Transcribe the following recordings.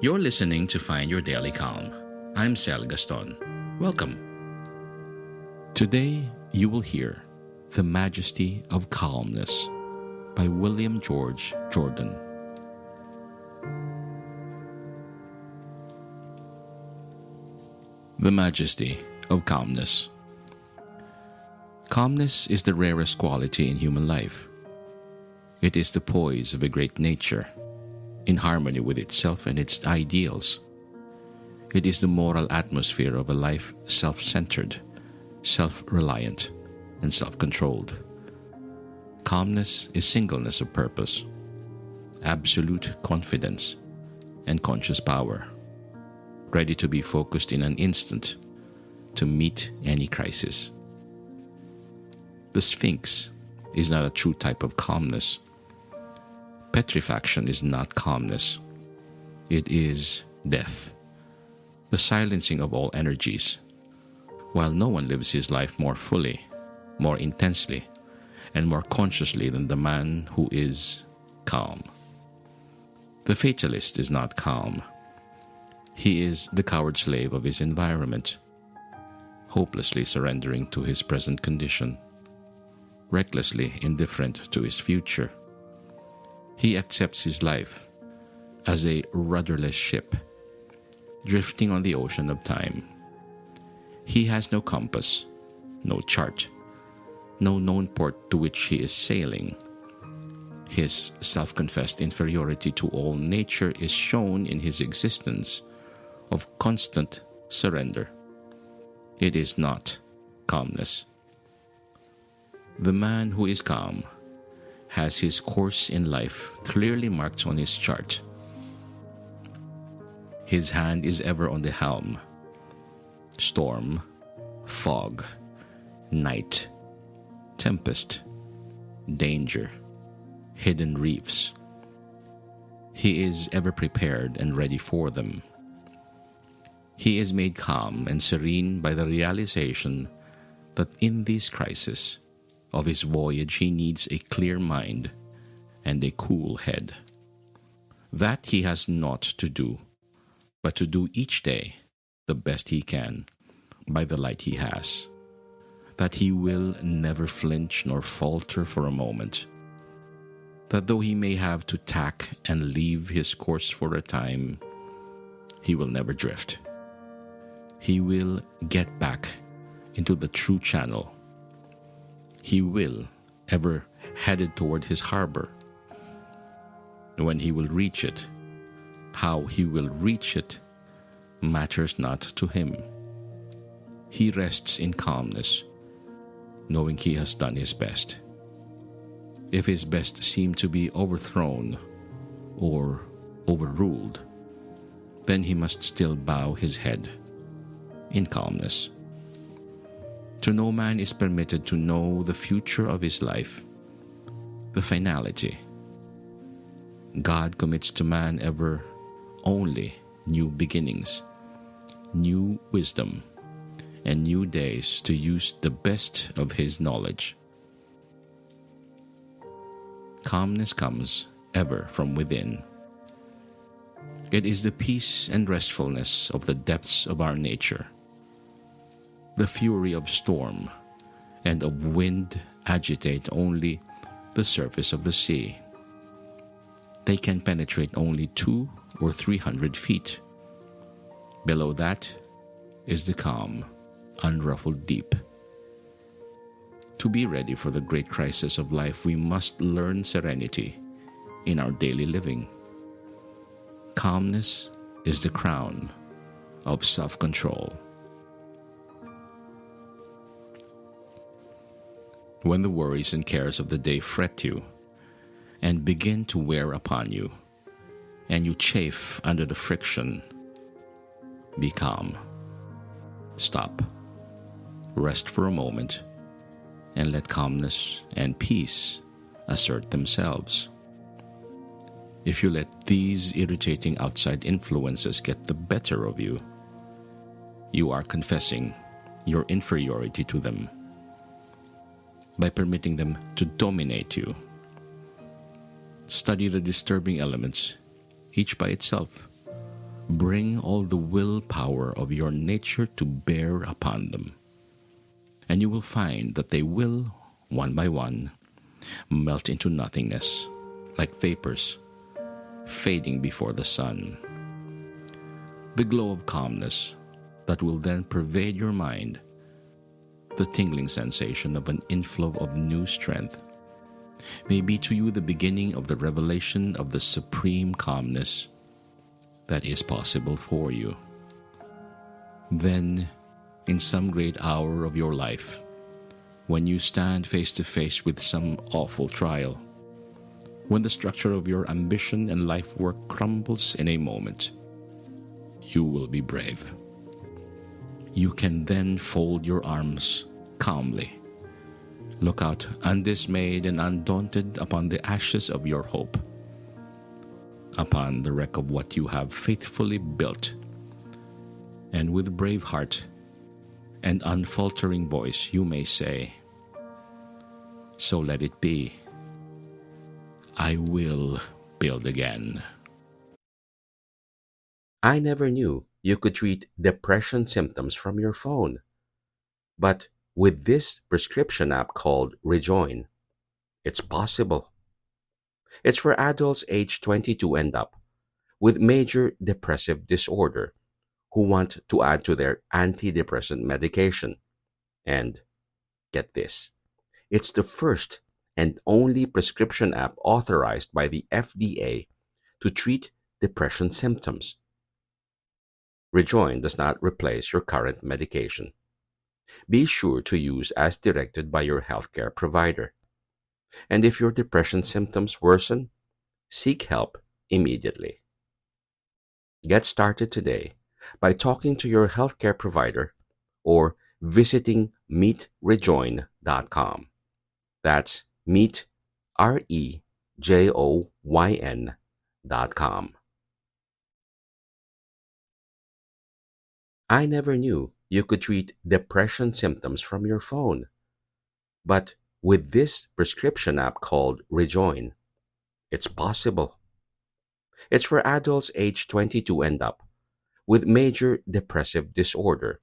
You're listening to Find Your Daily Calm. I'm Sel Gaston. Welcome. Today, you will hear The Majesty of Calmness by William George Jordan. The Majesty of Calmness. Calmness is the rarest quality in human life. It is the poise of a great nature, in harmony with itself and its ideals. It is the moral atmosphere of a life self-centered, self-reliant, and self-controlled. Calmness is singleness of purpose, absolute confidence, and conscious power, ready to be focused in an instant to meet any crisis. The Sphinx is not a true type of calmness. Petrifaction is not calmness. It is death, the silencing of all energies, while no one lives his life more fully, more intensely, and more consciously than the man who is calm. The fatalist is not calm. He is the coward slave of his environment, hopelessly surrendering to his present condition, recklessly indifferent to his future. He accepts his life as a rudderless ship, drifting on the ocean of time. He has no compass, no chart, no known port to which he is sailing. His self-confessed inferiority to all nature is shown in his existence of constant surrender. It is not calmness. The man who is calm has his course in life clearly marked on his chart. His hand is ever on the helm. Storm, fog, night, tempest, danger, hidden reefs. He is ever prepared and ready for them. He is made calm and serene by the realization that in these crises of his voyage he needs a clear mind and a cool head. That he has naught to do, but to do each day the best he can by the light he has. That he will never flinch nor falter for a moment. That though he may have to tack and leave his course for a time, he will never drift. He will get back into the true channel. He will ever headed toward his harbor. When he will reach it, how he will reach it matters not to him. He rests in calmness, knowing he has done his best. If his best seem to be overthrown or overruled, then he must still bow his head in calmness. To no man is permitted to know the future of his life, the finality. God commits to man ever only new beginnings, new wisdom, and new days to use the best of his knowledge. Calmness comes ever from within. It is the peace and restfulness of the depths of our nature. The fury of storm and of wind agitate only the surface of the sea. They can penetrate only 200 or 300 feet. Below that is the calm, unruffled deep. To be ready for the great crisis of life, we must learn serenity in our daily living. Calmness is the crown of self-control. When the worries and cares of the day fret you and begin to wear upon you, and you chafe under the friction, be calm. Stop. Rest for a moment, and let calmness and peace assert themselves. If you let these irritating outside influences get the better of you, you are confessing your inferiority to them by permitting them to dominate you. Study the disturbing elements, each by itself, Bring all the willpower of your nature to bear upon them, and you will find that they will, one by one, melt into nothingness, like vapors fading before the sun. The glow of calmness that will then pervade your mind, the tingling sensation of an inflow of new strength, may be to you the beginning of the revelation of the supreme calmness that is possible for you. Then, in some great hour of your life, when you stand face to face with some awful trial, when the structure of your ambition and life work crumbles in a moment, you will be brave. You can then fold your arms calmly, look out undismayed and undaunted upon the ashes of your hope, upon the wreck of what you have faithfully built, and with brave heart and unfaltering voice you may say, "So let it be. I will build again." I never knew you could treat depression symptoms from your phone. But with this prescription app called Rejoin, it's possible. It's for adults aged 22 and up with major depressive disorder who want to add to their antidepressant medication. And get this, it's the first and only prescription app authorized by the FDA to treat depression symptoms. Rejoin does not replace your current medication. Be sure to use as directed by your healthcare provider. And if your depression symptoms worsen, seek help immediately. Get started today by talking to your healthcare provider or visiting meetrejoin.com. That's meet, REJOYN.com. I never knew you could treat depression symptoms from your phone. But with this prescription app called Rejoin, it's possible. It's for adults aged 22 and up with major depressive disorder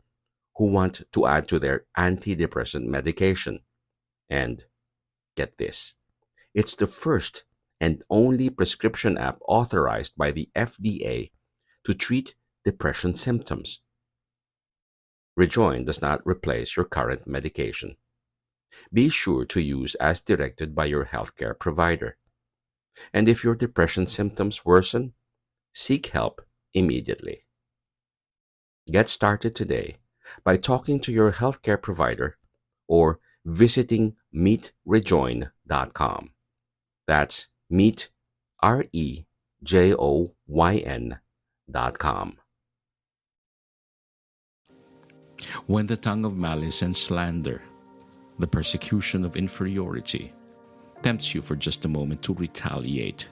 who want to add to their antidepressant medication. And get this, it's the first and only prescription app authorized by the FDA to treat depression symptoms. Rejoin does not replace your current medication. Be sure to use as directed by your healthcare provider. And if your depression symptoms worsen, seek help immediately. Get started today by talking to your healthcare provider or visiting meetrejoin.com. That's meet, REJOYN.com. When the tongue of malice and slander, the persecution of inferiority, tempts you for just a moment to retaliate,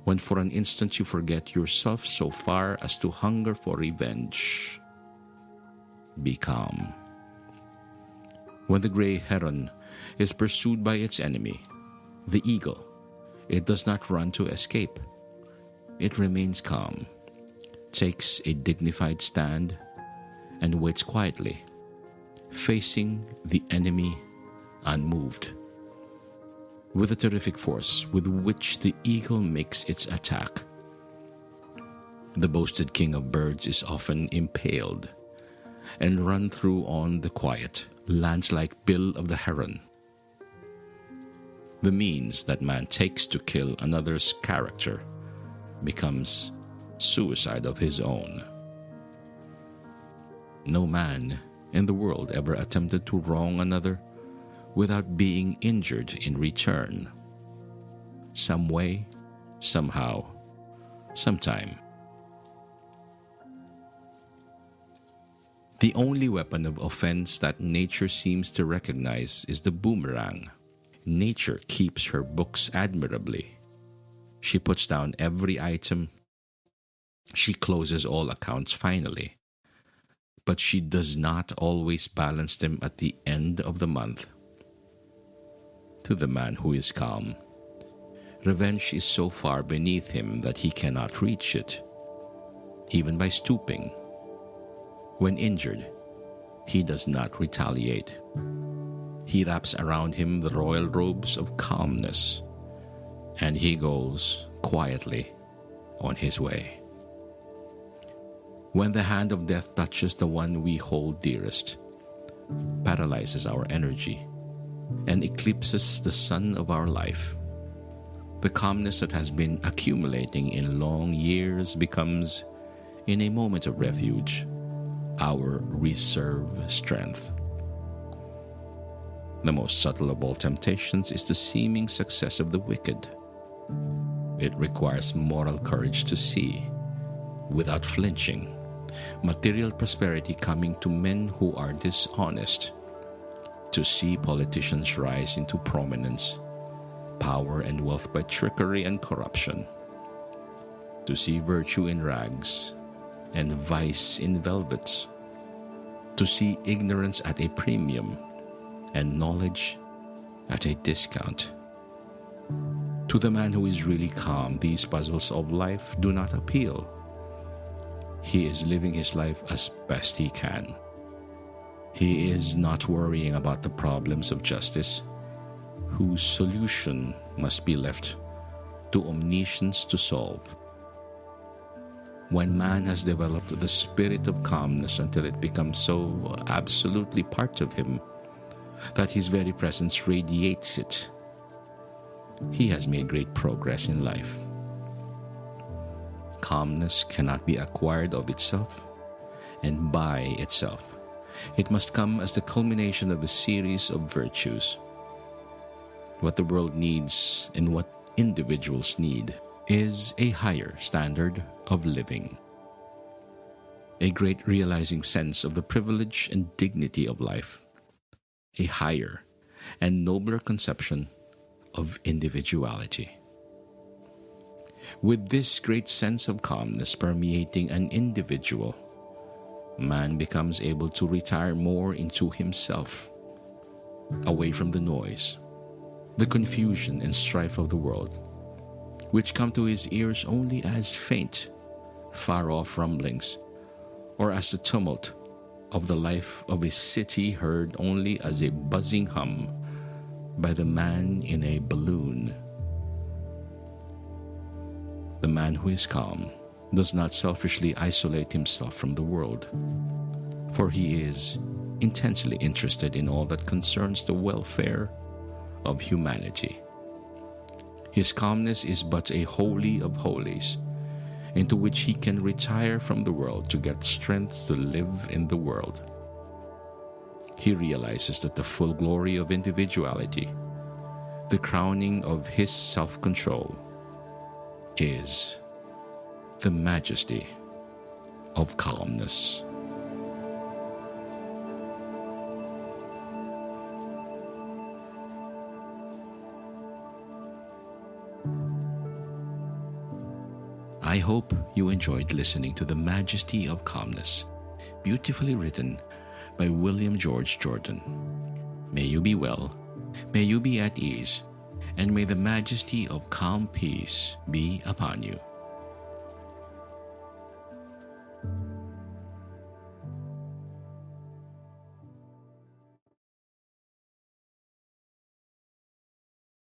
when for an instant you forget yourself so far as to hunger for revenge, be calm. When the gray heron is pursued by its enemy, the eagle, it does not run to escape. It remains calm, takes a dignified stand, and waits quietly, facing the enemy unmoved. With the terrific force with which the eagle makes its attack, the boasted king of birds is often impaled and run through on the quiet, lance-like bill of the heron. The means that man takes to kill another's character becomes suicide of his own. No man in the world ever attempted to wrong another without being injured in return. Some way, somehow, sometime. The only weapon of offense that nature seems to recognize is the boomerang. Nature keeps her books admirably. She puts down every item. She closes all accounts finally. But she does not always balance them at the end of the month. To the man who is calm, revenge is so far beneath him that he cannot reach it. even by stooping. When injured, he does not retaliate. He wraps around him the royal robes of calmness, and he goes quietly on his way. When the hand of death touches the one we hold dearest, paralyzes our energy, and eclipses the sun of our life, the calmness that has been accumulating in long years becomes, in a moment of refuge, our reserve strength. The most subtle of all temptations is the seeming success of the wicked. It requires moral courage to see, without flinching, material prosperity coming to men who are dishonest, to see politicians rise into prominence, power and wealth by trickery and corruption, to see virtue in rags and vice in velvets, to see ignorance at a premium and knowledge at a discount. To the man who is really calm, these puzzles of life do not appeal. He is living his life as best he can. He is not worrying about the problems of justice, whose solution must be left to omniscience to solve. When man has developed the spirit of calmness until it becomes so absolutely part of him that his very presence radiates it, he has made great progress in life. Calmness cannot be acquired of itself and by itself. It must come as the culmination of a series of virtues. What the world needs and what individuals need is a higher standard of living, a great realizing sense of the privilege and dignity of life, a higher and nobler conception of individuality. With this great sense of calmness permeating an individual, man becomes able to retire more into himself, away from the noise, the confusion and strife of the world, which come to his ears only as faint, far-off rumblings, or as the tumult of the life of a city heard only as a buzzing hum by the man in a balloon. The man who is calm does not selfishly isolate himself from the world, for he is intensely interested in all that concerns the welfare of humanity. His calmness is but a holy of holies, into which he can retire from the world to get strength to live in the world. He realizes that the full glory of individuality, the crowning of his self-control, is the majesty of calmness. I hope you enjoyed listening to The Majesty of Calmness, beautifully written by William George Jordan. May you be well, may you be at ease, and may the majesty of calm peace be upon you.